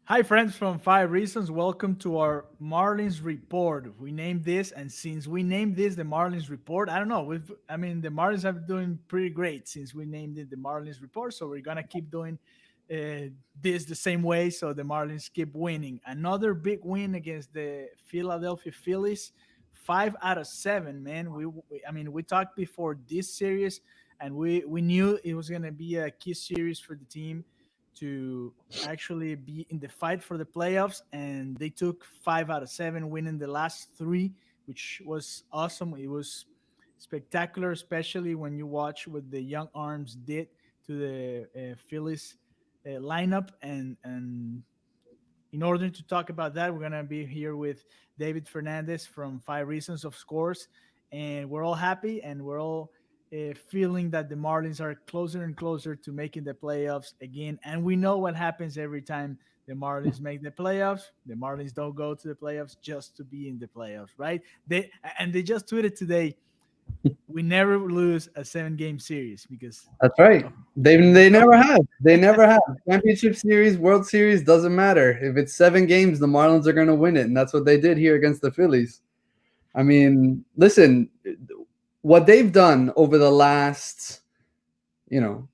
Hi, friends from Five Reasons. Welcome to our Marlins Report. We named this, and since we named this the Marlins Report, I don't know. The Marlins have been doing pretty great since we named it the Marlins Report. So we're gonna keep doing this the same way, so the Marlins keep winning. Another big win against the Philadelphia Phillies, 5 out of 7. Man, we talked before this series, and we knew it was gonna be a key series for the team to actually be in the fight for the playoffs, and they took 5 out of 7, winning the last three, which was awesome. It was spectacular, especially when you watch what the young arms did to the Phillies lineup. And in order to talk about that, we're gonna be here with David Fernandez from Five Reasons of Scores, and we're all happy and we're all feeling that the Marlins are closer and closer to making the playoffs again. And we know what happens every time the Marlins make the playoffs. The Marlins don't go to the playoffs just to be in the playoffs, right? They just tweeted today, we never lose a 7 game series because That's right. of, They because of never that. have. They never have. Championship series, World Series, doesn't matter. If it's 7 games, the Marlins are going to win it, and that's what they did here against the Phillies. I mean, listen, what they've done over the last,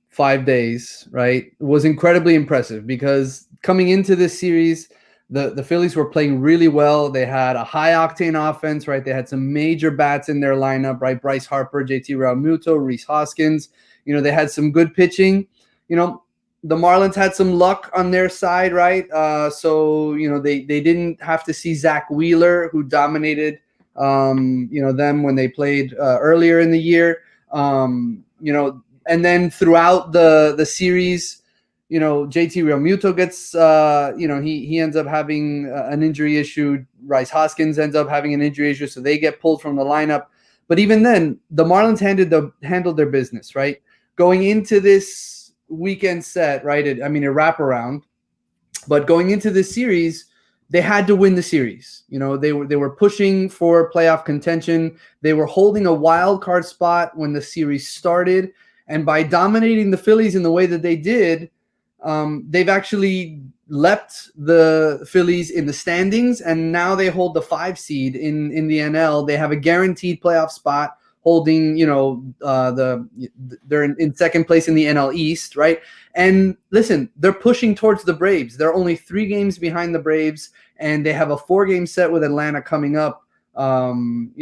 5 days, right, was incredibly impressive because coming into this series, the Phillies were playing really well. They had a high octane offense, right? They had some major bats in their lineup, right? Bryce Harper, JT Realmuto, Reese Hoskins. They had some good pitching. You know, the Marlins had some luck on their side, right? So they didn't have to see Zach Wheeler, who dominated them when they played earlier in the year. And then throughout the series, JT Realmuto gets, he ends up having an injury issue. Rice Hoskins ends up having an injury issue, so they get pulled from the lineup. But even then, the Marlins handled their business, right? Going into this weekend set, right? A wraparound. But going into this series, they had to win the series. They were pushing for playoff contention. They were holding a wild card spot when the series started, and by dominating the Phillies in the way that they did, they've actually leapt the Phillies in the standings, and now they hold the 5 seed in the NL. They have a guaranteed playoff spot, holding they're in second place in the NL East, right? And listen, they're pushing towards the Braves. They're only 3 games behind the Braves, and they have a 4 game set with Atlanta coming up. In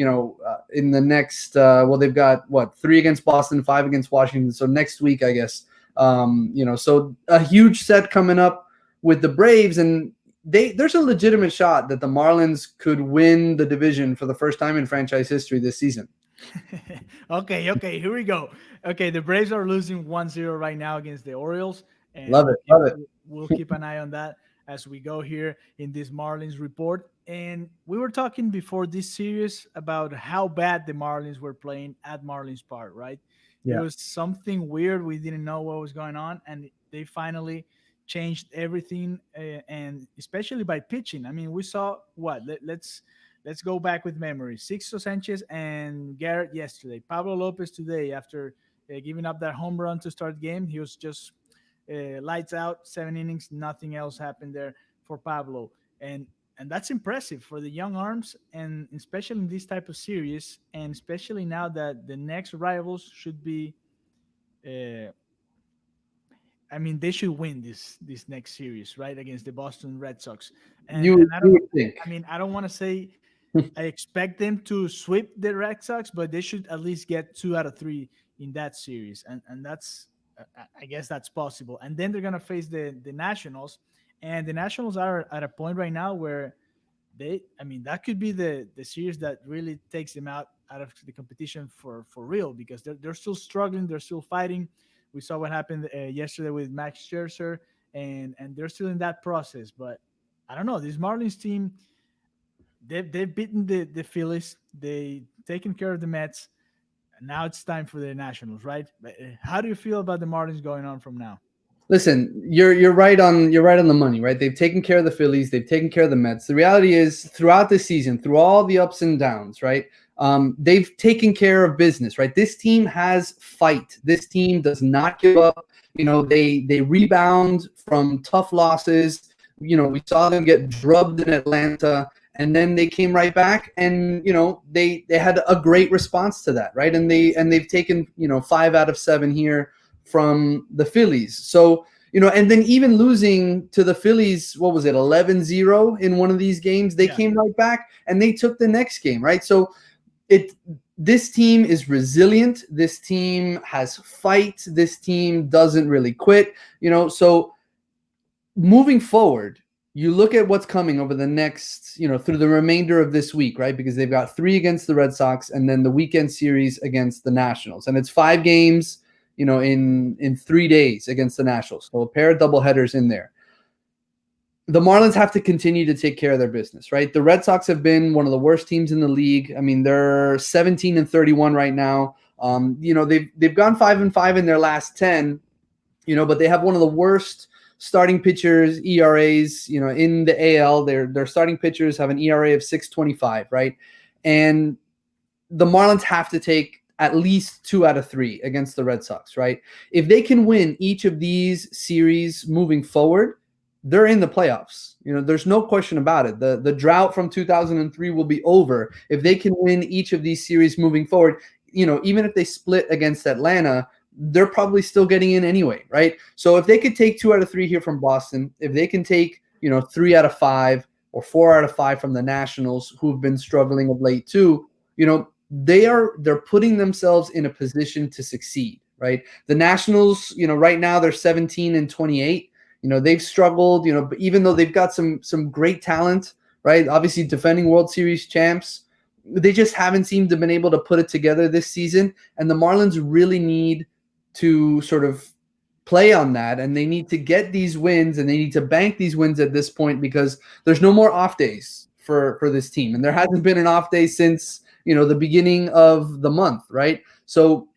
the next, they've got 3 against Boston, 5 against Washington. So next week, I guess. So a huge set coming up with the Braves, and there's a legitimate shot that the Marlins could win the division for the first time in franchise history this season. Okay, here we go. Okay, the Braves are losing 1-0 right now against the Orioles, and Love it, love it. we'll keep an eye on that as we go here in this Marlins report. And we were talking before this series about how bad the Marlins were playing at Marlins Park, right? It Yeah. was something weird. We didn't know what was going on, and they finally changed everything, and especially by pitching. I mean, we saw what? Let's go back with memory. Sixto Sanchez and Garrett yesterday. Pablo Lopez today, after giving up that home run to start the game, he was just lights out, 7 innings, nothing else happened there for Pablo. And that's impressive for the young arms, and especially in this type of series, and especially now that the next rivals should be. Uh, they should win this next series, right, against the Boston Red Sox. And You and I you don't. would think. I don't want to say I expect them to sweep the Red Sox, but they should at least get 2 out of 3 in that series, and that's I guess that's possible. And then they're gonna face the Nationals, and the Nationals are at a point right now where that could be the series that really takes them out of the competition for real, because they're still struggling, they're still fighting. We saw what happened yesterday with Max Scherzer, and they're still in that process. But I don't know, this Marlins team, they've beaten the Phillies, they taken care of the Mets, and now it's time for the Nationals, right? But, how do you feel about the Marlins going on from now? Listen, you're right on the money, right? They've taken care of the Phillies, they've taken care of the Mets. The reality is, throughout the season, through all the ups and downs, right? They've taken care of business, right? This team has fight. This team does not give up. They rebound from tough losses. we saw them get drubbed in Atlanta, and then they came right back, and they had a great response to that, right? And they've taken 5 out of 7 here from the Phillies. So and then even losing to the Phillies, what was it, 11-0 in one of these games, they Yeah. came right back and they took the next game, right? So it this team is resilient. This team has fight. This team doesn't really quit. So moving forward, you look at what's coming over the next, through the remainder of this week, right? Because they've got 3 against the Red Sox and then the weekend series against the Nationals. And it's 5 games, in 3 days against the Nationals. So a pair of doubleheaders in there. The Marlins have to continue to take care of their business, right? The Red Sox have been one of the worst teams in the league. I mean, they're 17-31 right now. They've gone 5-5 in their last 10, but they have one of the worst starting pitchers ERAs, in the AL. Their starting pitchers have an ERA of 6.25, right? And the Marlins have to take at least 2 out of 3 against the Red Sox, right? If they can win each of these series moving forward, they're in the playoffs. There's no question about it. The drought from 2003 will be over if they can win each of these series moving forward. Even if they split against Atlanta, they're probably still getting in anyway, right? So if they could take 2 out of 3 here from Boston, if they can take 3 out of 5 or 4 out of 5 from the Nationals, who've been struggling of late too, they're putting themselves in a position to succeed, right? The Nationals, right now they're 17-28. They've struggled, but even though they've got some great talent, right? Obviously defending World Series champs, they just haven't seemed to have been able to put it together this season. And the Marlins really need to sort of play on that, and they need to get these wins, and they need to bank these wins at this point, because there's no more off days for this team, and there hasn't been an off day since the beginning of the month, right? So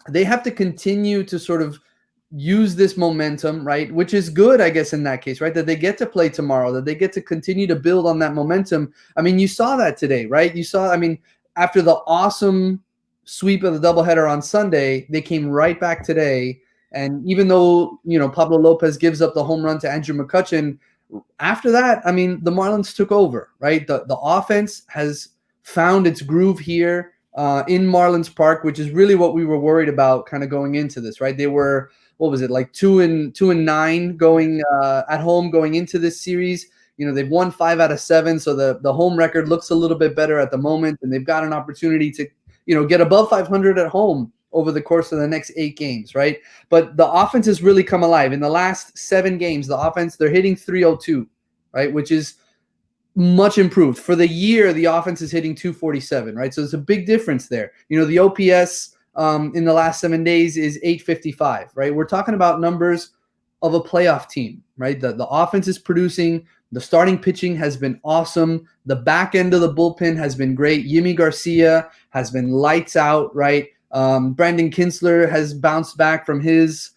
they have to continue to sort of use this momentum, right? Which is good, I guess, in that case, right? That they get to play tomorrow, that they get to continue to build on that momentum. I mean, you saw that today, right? After the awesome sweep of the doubleheader on Sunday, they came right back today. And even though, Pablo Lopez gives up the home run to Andrew McCutchen, after that, I mean, the Marlins took over, right? The offense has found its groove here in Marlins Park, which is really what we were worried about kind of going into this, right? They were, what was it, like 2-9 going at home going into this series. They've won 5 out of 7, so the home record looks a little bit better at the moment, and they've got an opportunity to get above 500 at home over the course of the next 8 games, right? But the offense has really come alive. In the last 7 games, the offense, they're hitting 302, right? Which is much improved. For the year, the offense is hitting 247, right? So there's a big difference there. The OPS in the last 7 days is 855, right? We're talking about numbers of a playoff team, right? The offense is producing. The starting pitching has been awesome. The back end of the bullpen has been great. Yimi Garcia has been lights out, right? Brandon Kinsler has bounced back from his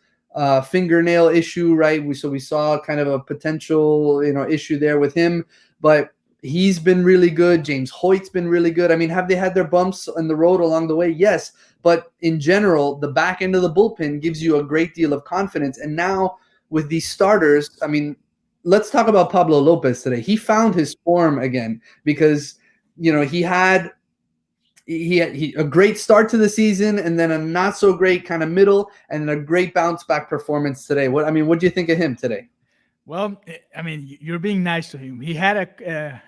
fingernail issue, right? We saw kind of a potential, issue there with him, but he's been really good. James Hoyt's been really good. I mean, have they had their bumps on the road along the way? Yes, but in general, the back end of the bullpen gives you a great deal of confidence. And now with these starters, I mean, let's talk about Pablo Lopez today. He found his form again because he had a great start to the season, and then a not so great kind of middle, and a great bounce back performance today. What do you think of him today? Well, I mean, you're being nice to him. He had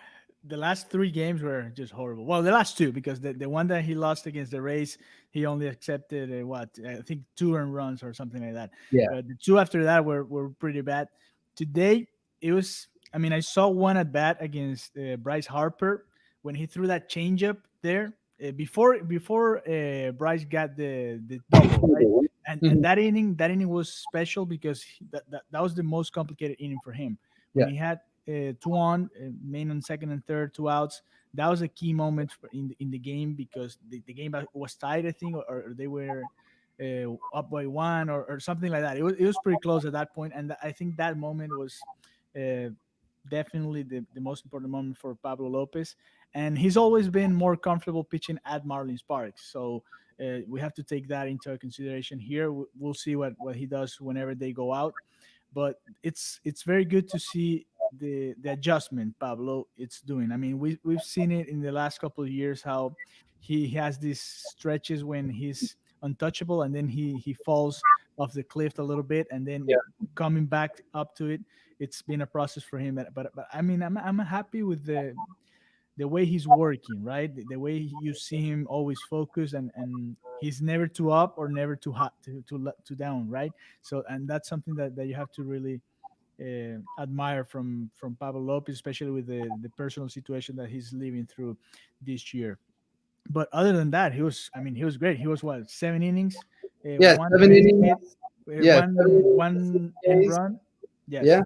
the last 3 games were just horrible. Well, the last 2, because the one that he lost against the Rays, he only accepted I think 2 earned runs or something like that. Yeah. But the 2 after that were pretty bad. Today it was. I mean, I saw one at bat against Bryce Harper when he threw that changeup there before Bryce got the double, right? And that inning was special because that was the most complicated inning for him when Yeah. he had 2 on, main on second and third, 2 outs. That was a key moment in the game because the game was tied, I think, or they were up by 1 or something like that. It was pretty close at that point, and I think that moment was uh, definitely the most important moment for Pablo Lopez. And he's always been more comfortable pitching at Marlins Park. So we have to take that into consideration here. We'll see what he does whenever they go out. But it's very good to see the adjustment Pablo it's doing. I mean, we've seen it in the last couple of years how he has these stretches when he's untouchable, and then he falls off the cliff a little bit, and then coming back up to it. It's been a process for him, but I mean, I'm happy with the way he's working, right? The way you see him always focused, and he's never too up or never too hot to down, right? So, and that's something that you have to really admire from Pablo Lopez, especially with the personal situation that he's living through this year. But other than that, I mean, he was great. He was what, 7 innings, Yeah, one 7 innings. base hit, Yeah, one home Ks. run, yes, Yeah,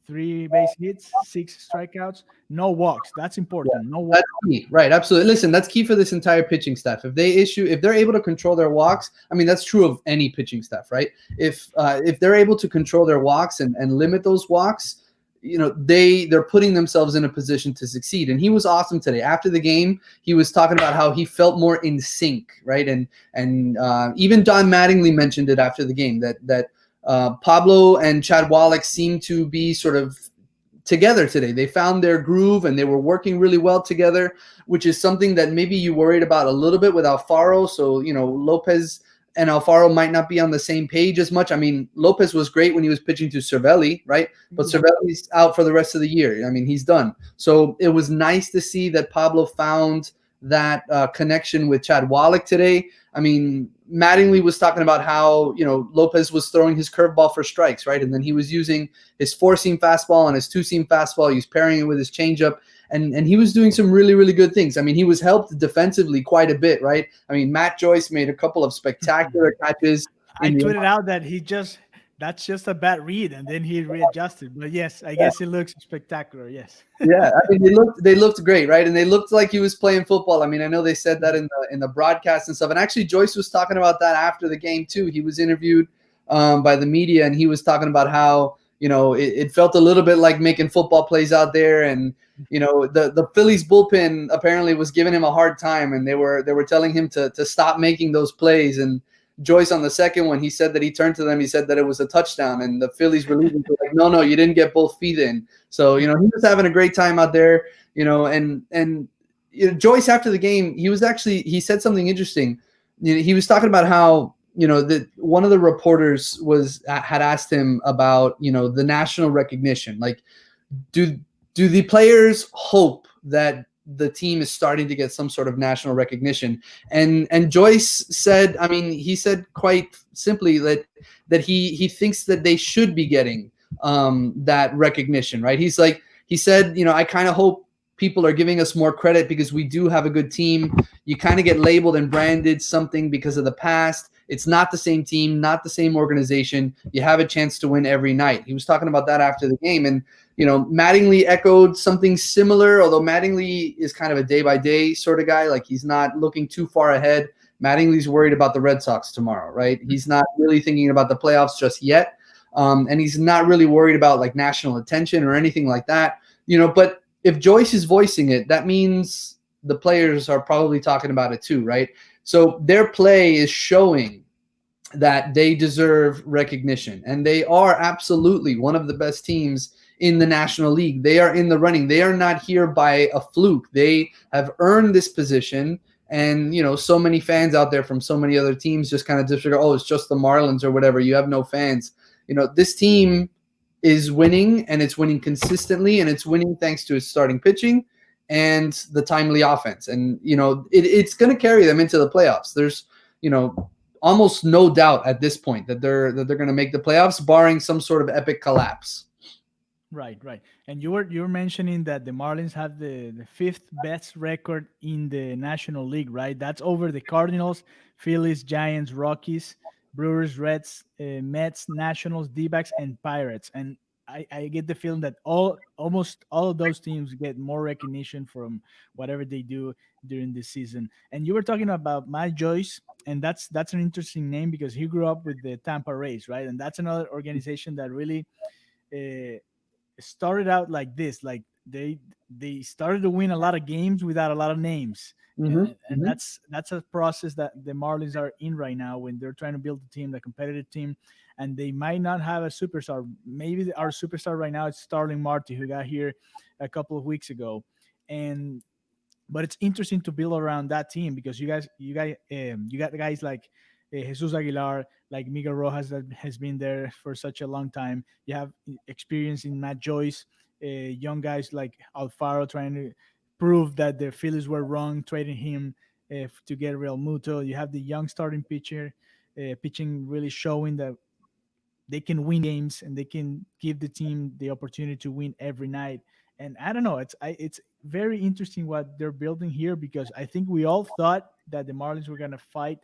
3 base hits, 6 strikeouts, no walks. That's yeah, important. No walks. that's key. Right, absolutely. Listen, that's key for this entire pitching staff. If they're able to control their walks, I mean, that's true of any pitching staff, right? If they're able to control their walks and limit those walks, they're putting themselves in a position to succeed. And he was awesome today. After the game, he was talking about how he felt more in sync, right? And even Don Mattingly mentioned it after the game that Pablo and Chad Wallach seem to be sort of together today. They found their groove and they were working really well together, which is something that maybe you worried about a little bit with Alfaro. So, Lopez and Alfaro might not be on the same page as much. I mean, Lopez was great when he was pitching to Cervelli, right? But Yeah. Cervelli's out for the rest of the year. I mean, he's done. So it was nice to see that Pablo found that connection with Chad Wallach today. I mean, Mattingly was talking about how, Lopez was throwing his curveball for strikes, right? And then he was using his four-seam fastball and his two-seam fastball. He was pairing it with his changeup. And he was doing some really, really good things. I mean, he was helped defensively quite a bit, right? I mean, Matt Joyce made a couple of spectacular catches I in the tweeted out that that's just a bad read, and then he readjusted. But yes, I guess it looks spectacular. Yes. yeah, I mean they looked great, right? And they looked like he was playing football. I mean, I know they said that in the broadcast and stuff. And actually, Joyce was talking about that after the game too. He was interviewed by the media, and he was talking about how it felt a little bit like making football plays out there. And the Phillies bullpen apparently was giving him a hard time, and they were telling him to stop making those plays. And Joyce on the second one, he said that he turned to them. He said that it was a touchdown, and the Phillies relievers were like, "No, you didn't get both feet in." So he was having a great time out there. And Joyce after the game, he said something interesting. He was talking about how that one of the reporters had asked him about the national recognition. Like, do the players hope that the team is starting to get some sort of national recognition? And Joyce said, I mean, he said quite simply that he thinks that they should be getting that recognition, right? He said, I kind of hope people are giving us more credit because we do have a good team. You kind of get labeled and branded something because of the past. It's not the same team, not the same organization. You have a chance to win every night. He was talking about that after the game. And Mattingly echoed something similar, although Mattingly is kind of a day-by-day sort of guy. Like, he's not looking too far ahead. Mattingly's worried about the Red Sox tomorrow, right? He's not really thinking about the playoffs just yet. And he's not really worried about, like, national attention or anything like that. But if Joyce is voicing it, that means the players are probably talking about it too, right? So their play is showing that they deserve recognition. And they are absolutely one of the best teams in the National League. They are in the running. They are not here by a fluke. They have earned this position. And, so many fans out there from so many other teams just kind of disregard, it's just the Marlins or whatever. You have no fans. This team is winning, and it's winning consistently, and it's winning thanks to its starting pitching and the timely offense. And, it's going to carry them into the playoffs. There's, almost no doubt at this point that they're going to make the playoffs, barring some sort of epic collapse. Right. And you were mentioning that the Marlins have the fifth best record in the National League, right? That's over the Cardinals, Phillies, Giants, Rockies, Brewers, Reds, Mets, Nationals, D-backs, and Pirates. And I get the feeling that almost all of those teams get more recognition from whatever they do during the season. And you were talking about Matt Joyce, and that's an interesting name because he grew up with the Tampa Rays, right? And that's another organization that really uh, started out like this. Like they started to win a lot of games without a lot of names, And that's a process that the Marlins are in right now when they're trying to build a team, the competitive team, and they might not have a superstar. Maybe our superstar right now is Starling Marte, who got here a couple of weeks ago, and but it's interesting to build around that team because you got guys like Jesus Aguilar, like Miguel Rojas that has been there for such a long time. You have experience in Matt Joyce, young guys like Alfaro trying to prove that the Phillies were wrong trading him to get Real Muto. You have the young starting pitcher pitching really showing that they can win games and they can give the team the opportunity to win every night. And I don't know, it's very interesting what they're building here because I think we all thought that the Marlins were gonna fight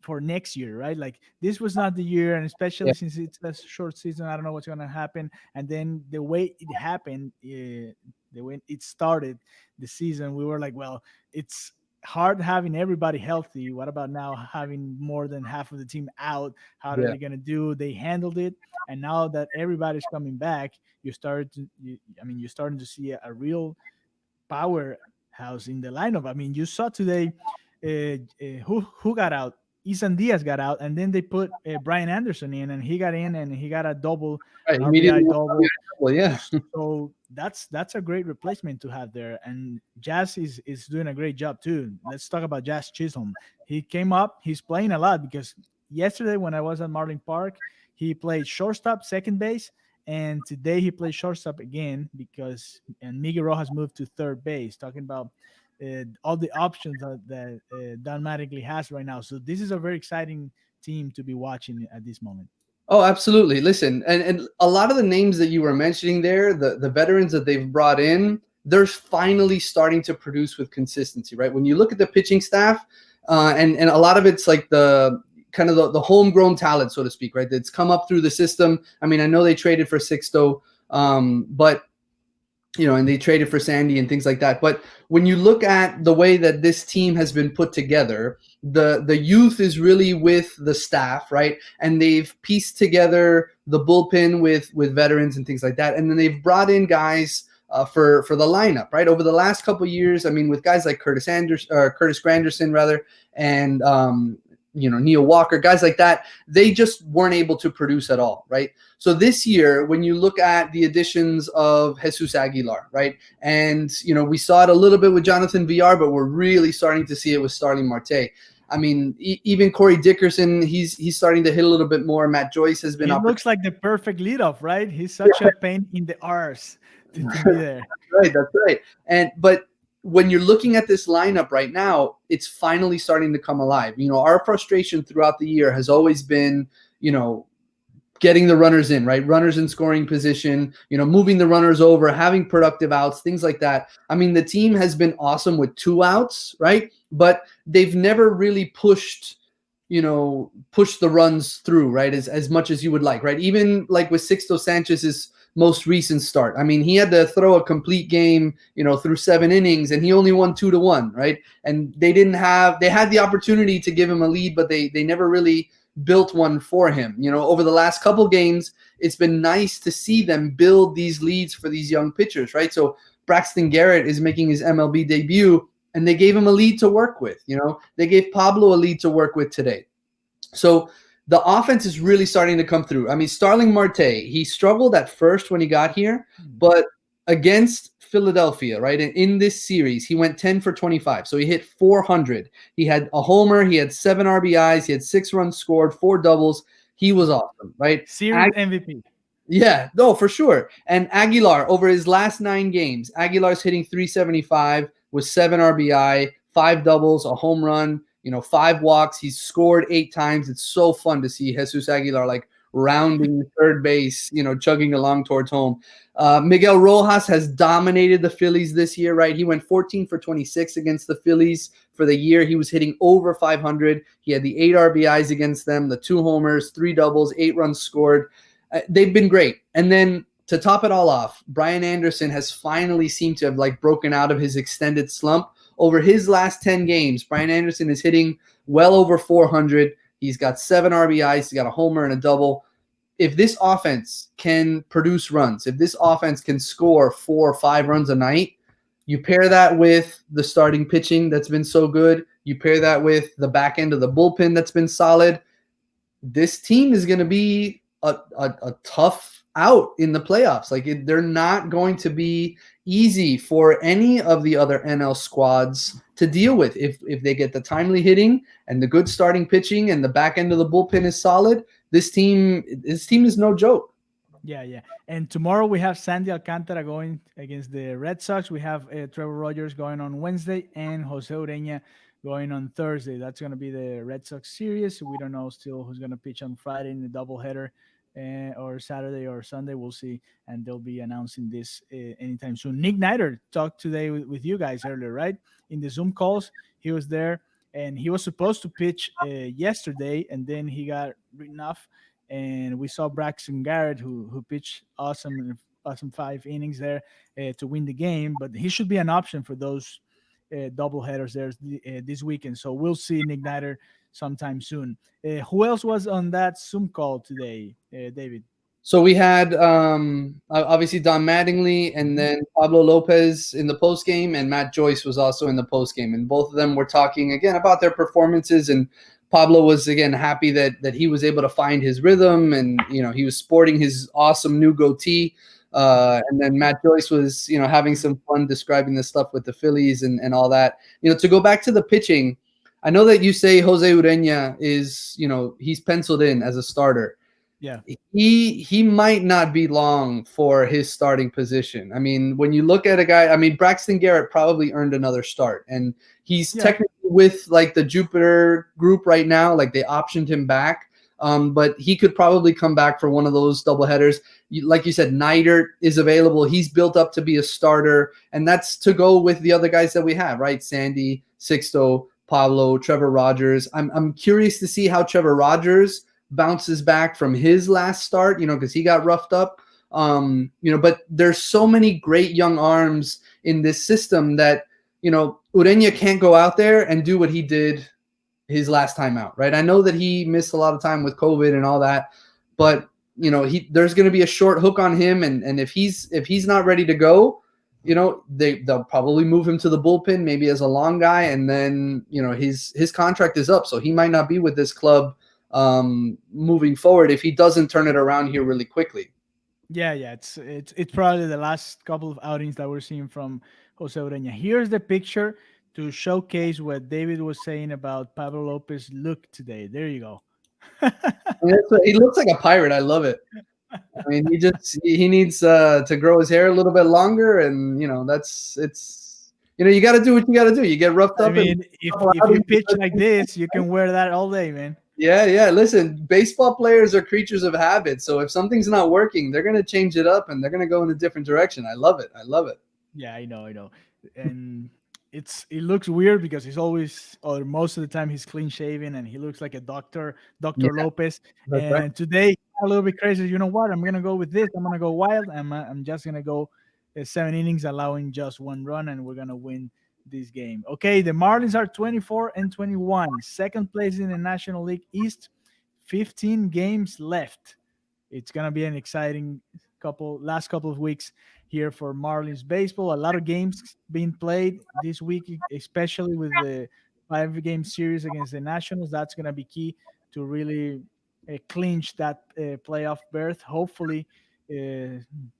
for next year, right? Like this was not the year, and Yeah. especially since it's a short season, I don't know what's gonna happen. And then the way it happened, the way it started the season, we were like, well, it's hard having everybody healthy. What about now having more than half of the team out? How are Yeah. they gonna do? They handled it, and now that everybody's coming back, you're starting to see a real powerhouse in the lineup. I mean, you saw today who got out. Isan Diaz got out, and then they put Brian Anderson in, and he got in, and he got a double, Right. an Immediately. RBI double. Well, yeah. So that's a great replacement to have there. And Jazz is doing a great job too. Let's talk about Jazz Chisholm. He came up. He's playing a lot because yesterday when I was at Marlin Park, he played shortstop, second base, and today he plays shortstop again because and Miguel Rojas moved to third base. Talking about all the options that Don Mattingly has right now. So this is a very exciting team to be watching at this moment. Oh, absolutely. Listen, and a lot of the names that you were mentioning there, the veterans that they've brought in, they're finally starting to produce with consistency, right? When you look at the pitching staff, and a lot of it's like the kind of the homegrown talent, so to speak, right? That's come up through the system. I mean, I know they traded for Sixto, but and they traded for Sandy and things like that. But when you look at the way that this team has been put together, the youth is really with the staff, right? And they've pieced together the bullpen with veterans and things like that. And then they've brought in guys for the lineup, right? Over the last couple of years, I mean, with guys like Curtis Granderson, rather, and Neil Walker, guys like that, they just weren't able to produce at all, right? So this year, when you look at the additions of Jesus Aguilar, right, and we saw it a little bit with Jonathan Villar, but we're really starting to see it with Starling Marte. I mean, even Corey Dickerson, he's starting to hit a little bit more. Matt Joyce has been. He looks like the perfect leadoff, right? He's such a pain in the arse to be there. That's right. But when you're looking at this lineup right now, it's finally starting to come alive. Our frustration throughout the year has always been, getting the runners in, right? Runners in scoring position, moving the runners over, having productive outs, things like that. I mean, the team has been awesome with 2 outs, right? But they've never really pushed the runs through, right? As much as you would like, right? Even like with Sixto Sanchez's most recent start. I mean, he had to throw a complete game, through 7 innings, and he only won 2-1, right? And they had the opportunity to give him a lead, but they never really built one for him. Over the last couple games, it's been nice to see them build these leads for these young pitchers, right? So Braxton Garrett is making his MLB debut, and they gave him a lead to work with. They gave Pablo a lead to work with today. So the offense is really starting to come through. I mean, Starling Marte, he struggled at first when he got here, but against Philadelphia, right, and in this series, he went 10 for 25. So he hit 400. He had a homer. He had 7 RBIs. He had 6 runs scored, 4 doubles. He was awesome, right? Series MVP. Yeah, no, for sure. And Aguilar, over his last 9 games, Aguilar's hitting 375 with 7 RBI, 5 doubles, a home run, 5 walks. He's scored 8 times. It's so fun to see Jesus Aguilar like rounding third base, chugging along towards home. Miguel Rojas has dominated the Phillies this year, right? He went 14 for 26 against the Phillies for the year. He was hitting over 500. He had the 8 RBIs against them, the 2 homers, 3 doubles, 8 runs scored. They've been great. And then to top it all off, Brian Anderson has finally seemed to have like broken out of his extended slump. Over his last 10 games, Brian Anderson is hitting well over 400. He's got 7 RBIs. He's got a homer and a double. If this offense can produce runs, if this offense can score 4 or 5 runs a night, You pair that with the starting pitching that's been so good. You pair that with the back end of the bullpen that's been solid. This team is going to be a tough out in the playoffs. Like they're not going to be easy for any of the other NL squads to deal with. If they get the timely hitting and the good starting pitching and the back end of the bullpen is solid, this team is no joke. Yeah, yeah. And tomorrow we have Sandy Alcantara going against the Red Sox. We have Trevor Rogers going on Wednesday and Jose Ureña going on Thursday. That's going to be the Red Sox series. We don't know still who's going to pitch on Friday in the doubleheader or Saturday or Sunday. We'll see. And they'll be announcing this anytime soon. Nick Nider talked today with you guys earlier, right? In the Zoom calls, he was there and he was supposed to pitch yesterday and then he got written off and we saw Braxton Garrett, who pitched awesome 5 innings there to win the game. But he should be an option for those double headers there this weekend. So we'll see Nick Nider sometime soon. Who else was on that Zoom call today, David? So we had obviously Don Mattingly and then Pablo Lopez in the post game, and Matt Joyce was also in the post game, and both of them were talking again about their performances. And Pablo was again happy that he was able to find his rhythm, and he was sporting his awesome new goatee. And then Matt Joyce was having some fun describing the stuff with the Phillies and all that. To go back to the pitching, I know that you say Jose Ureña is he's penciled in as a starter. Yeah, he might not be long for his starting position. I mean, when you look at a guy, Braxton Garrett probably earned another start, and he's technically with like the Jupiter group right now. Like they optioned him back, but he could probably come back for one of those doubleheaders. Like you said, Neidert is available. He's built up to be a starter, and that's to go with the other guys that we have, right? Sandy, Sixto, Pablo, Trevor Rogers. I'm curious to see how Trevor Rogers bounces back from his last start, because he got roughed up. But there's so many great young arms in this system that, Ureña can't go out there and do what he did his last time out, right? I know that he missed a lot of time with COVID and all that, but there's going to be a short hook on him, and if he's not ready to go, they'll probably move him to the bullpen, maybe as a long guy, and then his contract is up, so he might not be with this club moving forward if he doesn't turn it around here really quickly. Yeah, it's probably the last couple of outings that we're seeing from Jose Ureña. Here's the picture to showcase what David was saying about Pablo Lopez look today. There you go. He looks like a pirate. I love it. He needs to grow his hair a little bit longer, and you got to do what you got to do. You get roughed up. If you pitch like this, you can wear that all day, man. Yeah. Listen, baseball players are creatures of habit. So if something's not working, they're going to change it up and they're going to go in a different direction. I love it. Yeah, I know. And it looks weird because he's always, or most of the time, he's clean shaven and he looks like a Dr. Lopez. And right. Today, a little bit crazy. You know what? I'm going to go with this. I'm going to go wild. I'm just going to go 7 innings, allowing just 1 run, and we're going to win this game. Okay, the Marlins are 24-21, second place in the National League East, 15 games left. It's gonna be an exciting last couple of weeks here for Marlins baseball. A lot of games being played this week, especially with the 5-game series against the Nationals. That's gonna be key to really clinch that playoff berth. Hopefully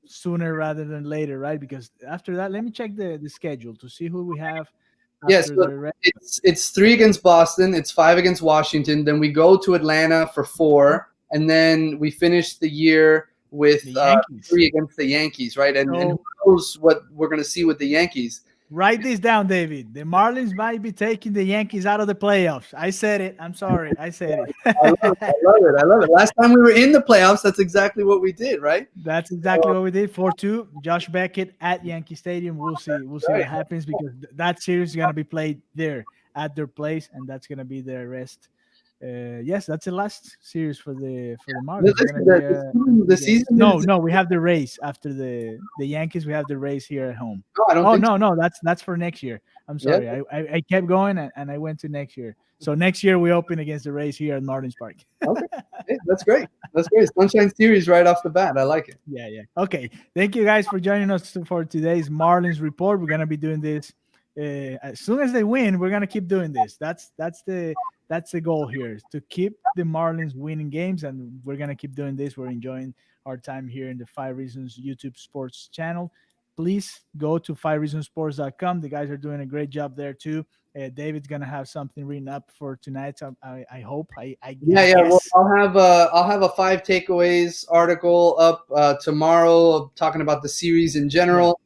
sooner rather than later, right? Because after that, let me check the schedule to see who we have. Yes, it's 3 against Boston, it's 5 against Washington, then we go to Atlanta for 4, and then we finish the year with 3 against the Yankees, right? And who knows what we're going to see with the Yankees. Write this down, David. The Marlins might be taking the Yankees out of the playoffs. I said it. I'm sorry. I said it. I love it. Last time we were in the playoffs, that's exactly what we did, right? That's exactly what we did. 4-2. Josh Beckett at Yankee Stadium. We'll see. We'll see what happens because that series is going to be played there at their place, and that's going to be their rest. Yes, that's the last series for the Marlins. The season. No, we have the race after the Yankees. We have the race here at home. No, I don't think no, that's for next year. I'm sorry, I kept going and I went to next year. So next year we open against the Rays here at Marlins Park. Okay. Hey, that's great. That's great. Sunshine Series right off the bat. I like it. Yeah, yeah. Okay. Thank you guys for joining us for today's Marlins report. We're gonna be doing this as soon as they win. We're gonna keep doing this. That's the goal here is to keep the Marlins winning games, and we're gonna keep doing this. We're enjoying our time here in the Five Reasons YouTube Sports channel. Please go to fivereasonsports.com. The guys are doing a great job there too. David's gonna have something written up for tonight. So I hope. I Yeah, yeah. Well, guess. I'll have a 5 takeaways article up tomorrow talking about the series in Yeah. general.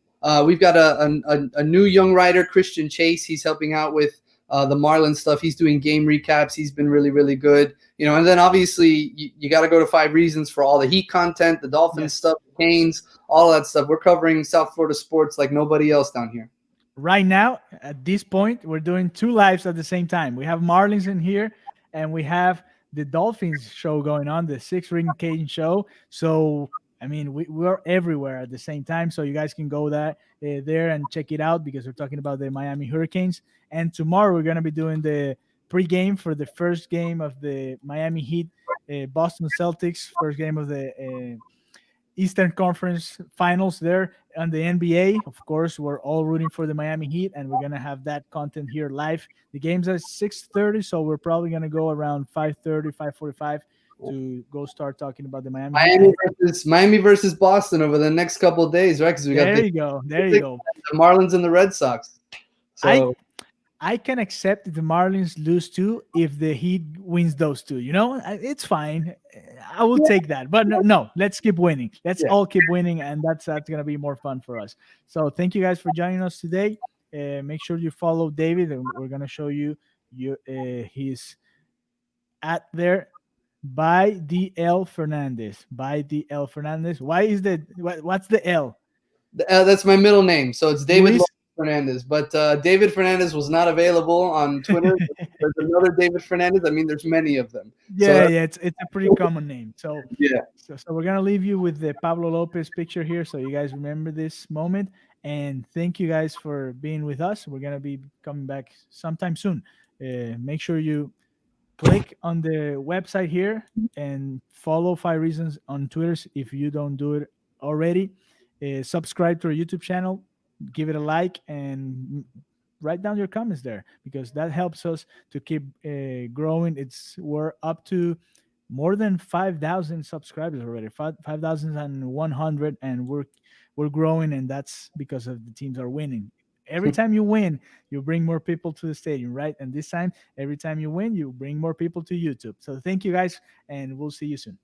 We've got a new young writer, Christian Chase. He's helping out with the Marlins stuff. He's doing game recaps. He's been really, really good. And then obviously you got to go to Five Reasons for all the Heat content, the Dolphins Yes. stuff, the Canes, all that stuff. We're covering South Florida sports like nobody else down here. Right now, at this point, we're doing two lives at the same time. We have Marlins in here, and we have the Dolphins show going on, the Six Ring Cage show. So, I mean, we're everywhere at the same time. So you guys can go there and check it out because we're talking about the Miami Hurricanes. And tomorrow we're gonna be doing the pregame for the first game of the Miami Heat, Boston Celtics, first game of the Eastern Conference Finals there on the NBA. Of course, we're all rooting for the Miami Heat, and we're gonna have that content here live. The game's at 6:30, so we're probably gonna go around 5:30, 5:45 to go start talking about the Miami Heat. Miami And versus Boston over the next couple of days, right? Because we got there the you go, there you go. Marlins and the Red Sox. I So I can accept if the Marlins lose two if the Heat wins those two. It's fine. I will take that. But no, no, let's keep winning. Let's yeah. all keep winning, and that's gonna be more fun for us. So thank you guys for joining us today. Make sure you follow David, and we're gonna show you his at there by DL Fernandez. By DL Fernandez. Why is what's the L? That's my middle name. So it's David Luis. Fernandez. But David Fernandez was not available on Twitter. There's another David Fernandez. I mean, there's many of them. So Yeah, yeah, it's a pretty common name. So, yeah. so we're gonna leave you with the Pablo Lopez picture here, so you guys remember this moment. And thank you guys for being with us. We're gonna be coming back sometime soon. Make sure you click on the website here and follow Five Reasons on Twitter if you don't do it already. Subscribe to our YouTube channel, give it a like, and write down your comments there because that helps us to keep growing. We're up to more than 5,000 subscribers already, 5,100, and we're growing, and that's because of the teams are winning. Every time you win, you bring more people to the stadium, right? And this time, every time you win, you bring more people to YouTube. So thank you guys, and we'll see you soon.